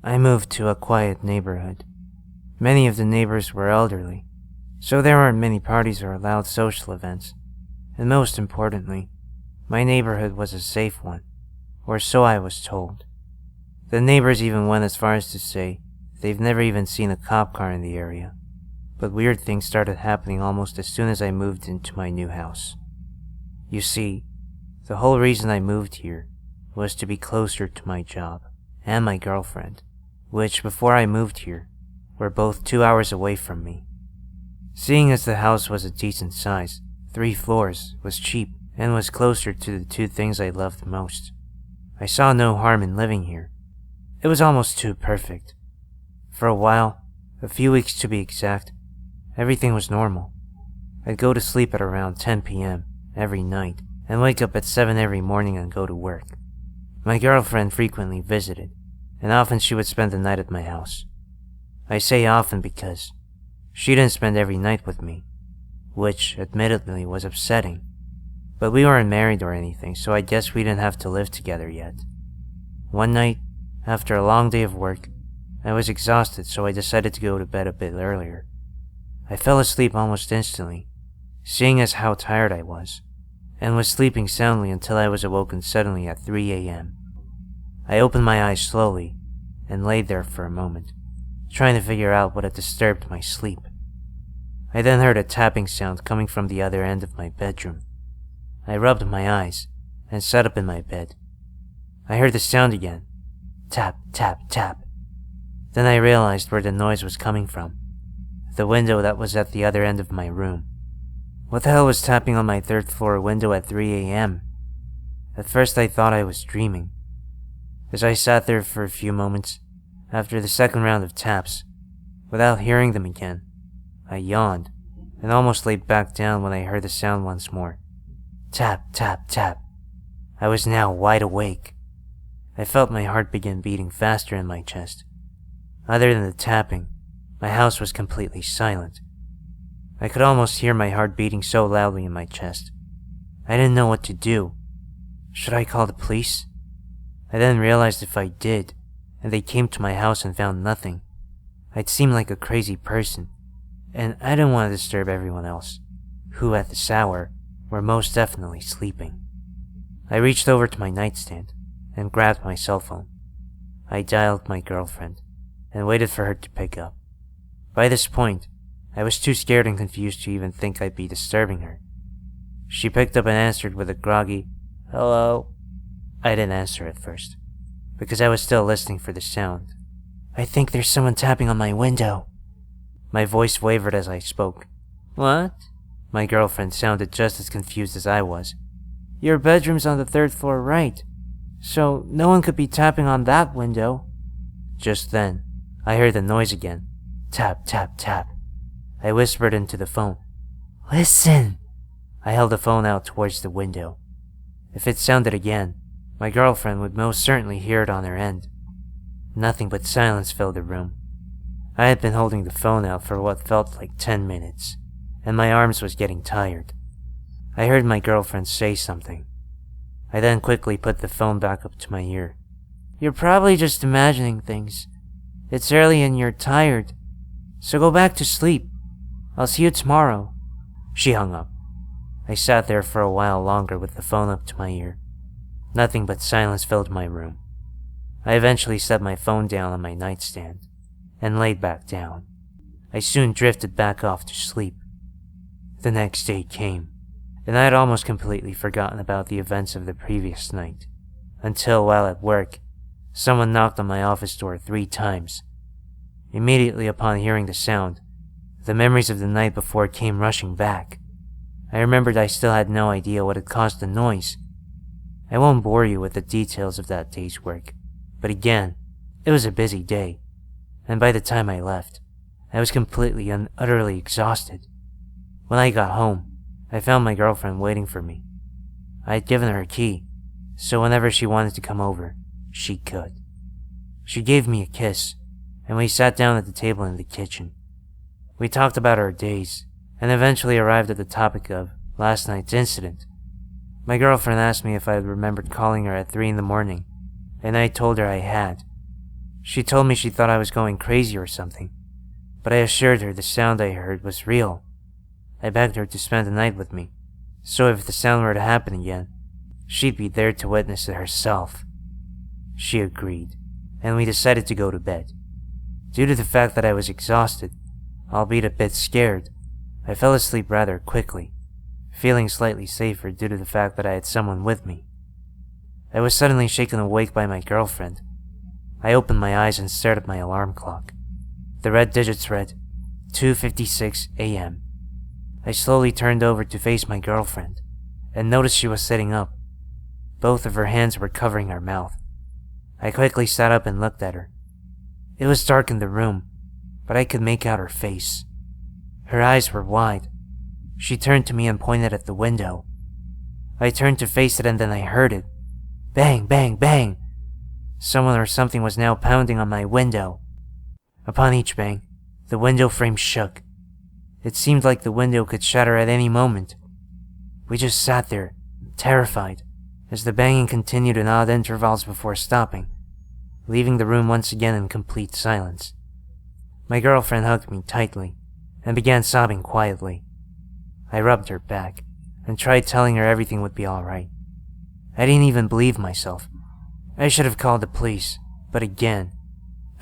I moved to a quiet neighborhood. Many of the neighbors were elderly, so there weren't many parties or loud social events. And most importantly, my neighborhood was a safe one, or so I was told. The neighbors even went as far as to say they've never even seen a cop car in the area. But weird things started happening almost as soon as I moved into my new house. You see, the whole reason I moved here was to be closer to my job and my girlfriend, which before I moved here were both 2 hours away from me. Seeing as the house was a decent size, 3 floors, was cheap, and was closer to the 2 things I loved most, I saw no harm in living here. It was almost too perfect. For a while, a few weeks to be exact, everything was normal. I'd go to sleep at around 10 p.m. every night and wake up at 7 every morning and go to work. My girlfriend frequently visited, and often she would spend the night at my house. I say often because she didn't spend every night with me, which admittedly was upsetting. But we weren't married or anything, so I guess we didn't have to live together yet. One night, after a long day of work, I was exhausted, so I decided to go to bed a bit earlier. I fell asleep almost instantly, seeing as how tired I was, and was sleeping soundly until I was awoken suddenly at 3 a.m. I opened my eyes slowly and laid there for a moment, trying to figure out what had disturbed my sleep. I then heard a tapping sound coming from the other end of my bedroom. I rubbed my eyes and sat up in my bed. I heard the sound again. Tap, tap, tap. Then I realized where the noise was coming from. The window that was at the other end of my room. What the hell was tapping on my 3rd floor window at 3 a.m.? At first I thought I was dreaming. As I sat there for a few moments, after the second round of taps, without hearing them again, I yawned and almost laid back down when I heard the sound once more. Tap, tap, tap. I was now wide awake. I felt my heart begin beating faster in my chest. Other than the tapping, my house was completely silent. I could almost hear my heart beating so loudly in my chest. I didn't know what to do. Should I call the police? I then realized if I did, and they came to my house and found nothing, I'd seem like a crazy person, and I didn't want to disturb everyone else, who at this hour were most definitely sleeping. I reached over to my nightstand and grabbed my cell phone. I dialed my girlfriend and waited for her to pick up. By this point, I was too scared and confused to even think I'd be disturbing her. She picked up and answered with a groggy, "Hello?" I didn't answer at first, because I was still listening for the sound. "I think there's someone tapping on my window." My voice wavered as I spoke. "What?" My girlfriend sounded just as confused as I was. "Your bedroom's on the 3rd floor right, so no one could be tapping on that window." Just then, I heard the noise again. Tap, tap, tap. I whispered into the phone. "Listen!" I held the phone out towards the window. If it sounded again, my girlfriend would most certainly hear it on her end. Nothing but silence filled the room. I had been holding the phone out for what felt like 10 minutes, and my arms was getting tired. I heard my girlfriend say something. I then quickly put the phone back up to my ear. "You're probably just imagining things. It's early and you're tired, so go back to sleep. I'll see you tomorrow." She hung up. I sat there for a while longer with the phone up to my ear. Nothing but silence filled my room. I eventually set my phone down on my nightstand and laid back down. I soon drifted back off to sleep. The next day came, and I had almost completely forgotten about the events of the previous night, until while at work, someone knocked on my office door 3 times. Immediately upon hearing the sound, the memories of the night before came rushing back. I remembered I still had no idea what had caused the noise. I won't bore you with the details of that day's work, but again, it was a busy day, and by the time I left, I was completely and utterly exhausted. When I got home, I found my girlfriend waiting for me. I had given her a key, so whenever she wanted to come over, she could. She gave me a kiss, and we sat down at the table in the kitchen. We talked about our days, and eventually arrived at the topic of last night's incident. My girlfriend asked me if I had remembered calling her at 3 in the morning, and I told her I had. She told me she thought I was going crazy or something, but I assured her the sound I heard was real. I begged her to spend the night with me, so if the sound were to happen again, she'd be there to witness it herself. She agreed, and we decided to go to bed. Due to the fact that I was exhausted, albeit a bit scared, I fell asleep rather quickly, feeling slightly safer due to the fact that I had someone with me. I was suddenly shaken awake by my girlfriend. I opened my eyes and stared at my alarm clock. The red digits read 2:56 a.m. I slowly turned over to face my girlfriend, and noticed she was sitting up. Both of her hands were covering her mouth. I quickly sat up and looked at her. It was dark in the room, but I could make out her face. Her eyes were wide. She turned to me and pointed at the window. I turned to face it and then I heard it. Bang, bang, bang! Someone or something was now pounding on my window. Upon each bang, the window frame shook. It seemed like the window could shatter at any moment. We just sat there, terrified, as the banging continued in odd intervals before stopping, leaving the room once again in complete silence. My girlfriend hugged me tightly and began sobbing quietly. I rubbed her back and tried telling her everything would be all right. I didn't even believe myself. I should have called the police, but again,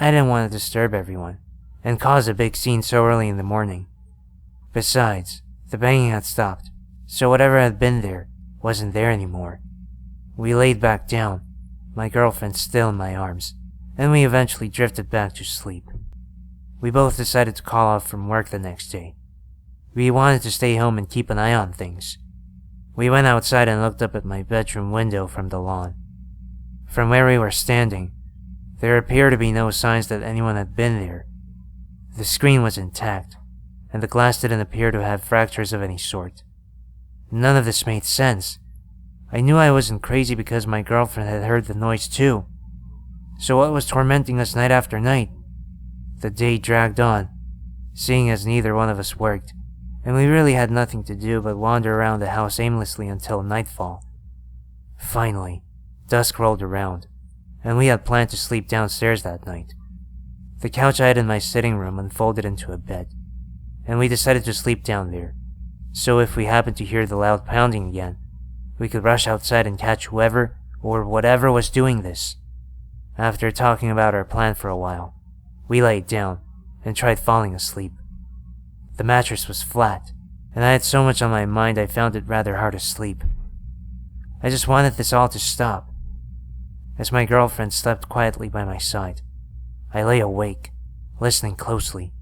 I didn't want to disturb everyone and cause a big scene so early in the morning. Besides, the banging had stopped, so whatever had been there wasn't there anymore. We laid back down, my girlfriend still in my arms, and we eventually drifted back to sleep. We both decided to call off from work the next day. We wanted to stay home and keep an eye on things. We went outside and looked up at my bedroom window from the lawn. From where we were standing, there appeared to be no signs that anyone had been there. The screen was intact, and the glass didn't appear to have fractures of any sort. None of this made sense. I knew I wasn't crazy because my girlfriend had heard the noise too. So what was tormenting us night after night? The day dragged on, seeing as neither one of us worked, and we really had nothing to do but wander around the house aimlessly until nightfall. Finally, dusk rolled around, and we had planned to sleep downstairs that night. The couch I had in my sitting room unfolded into a bed, and we decided to sleep down there, so if we happened to hear the loud pounding again, we could rush outside and catch whoever or whatever was doing this. After talking about our plan for a while, we laid down and tried falling asleep. The mattress was flat, and I had so much on my mind I found it rather hard to sleep. I just wanted this all to stop. As my girlfriend slept quietly by my side, I lay awake, listening closely,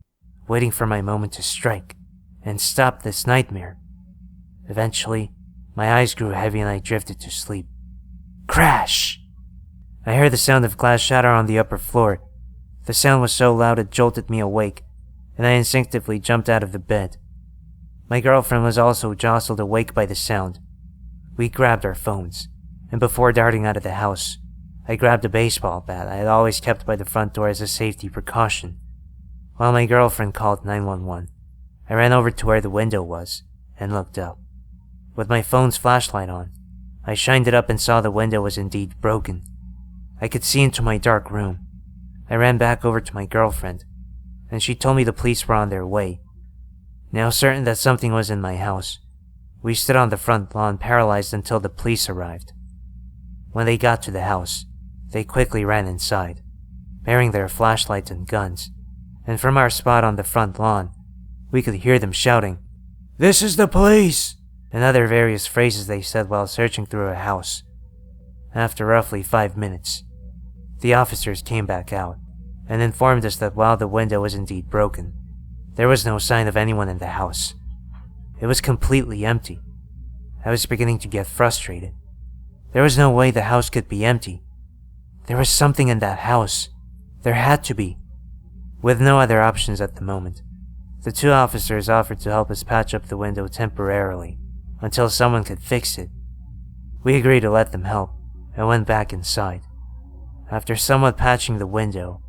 waiting for my moment to strike and stop this nightmare. Eventually, my eyes grew heavy and I drifted to sleep. Crash! I heard the sound of glass shatter on the upper floor. The sound was so loud it jolted me awake, and I instinctively jumped out of the bed. My girlfriend was also jostled awake by the sound. We grabbed our phones, and before darting out of the house, I grabbed a baseball bat I had always kept by the front door as a safety precaution. While my girlfriend called 911, I ran over to where the window was and looked up. With my phone's flashlight on, I shined it up and saw the window was indeed broken. I could see into my dark room. I ran back over to my girlfriend, and she told me the police were on their way. Now certain that something was in my house, we stood on the front lawn paralyzed until the police arrived. When they got to the house, they quickly ran inside, bearing their flashlights and guns, and from our spot on the front lawn, we could hear them shouting, "This is the police!" and other various phrases they said while searching through a house. After roughly 5 minutes, the officers came back out and informed us that while the window was indeed broken, there was no sign of anyone in the house. It was completely empty. I was beginning to get frustrated. There was no way the house could be empty. There was something in that house. There had to be. With no other options at the moment, the two officers offered to help us patch up the window temporarily until someone could fix it. We agreed to let them help and went back inside. After somewhat patching the window,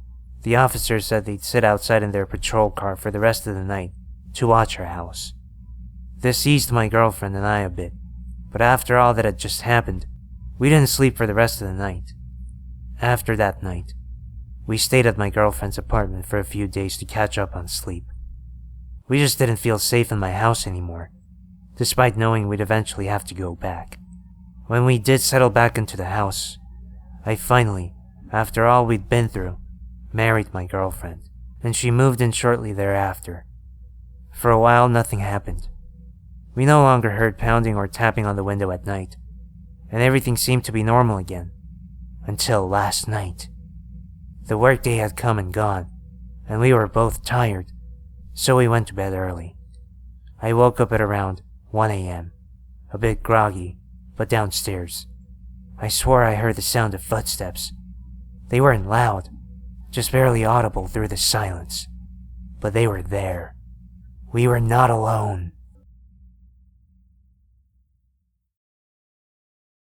the officers said they'd sit outside in their patrol car for the rest of the night to watch our house. This eased my girlfriend and I a bit, but after all that had just happened, we didn't sleep for the rest of the night. After that night, We stayed at my girlfriend's apartment for a few days to catch up on sleep. We just didn't feel safe in my house anymore, despite knowing we'd eventually have to go back. When we did settle back into the house, I finally, after all we'd been through, married my girlfriend, and she moved in shortly thereafter. For a while, nothing happened. We no longer heard pounding or tapping on the window at night, and everything seemed to be normal again. Until last night. The workday had come and gone, and we were both tired, so we went to bed early. I woke up at around 1 a.m., a bit groggy, but downstairs. I swore I heard the sound of footsteps. They weren't loud, just barely audible through the silence, but they were there. We were not alone.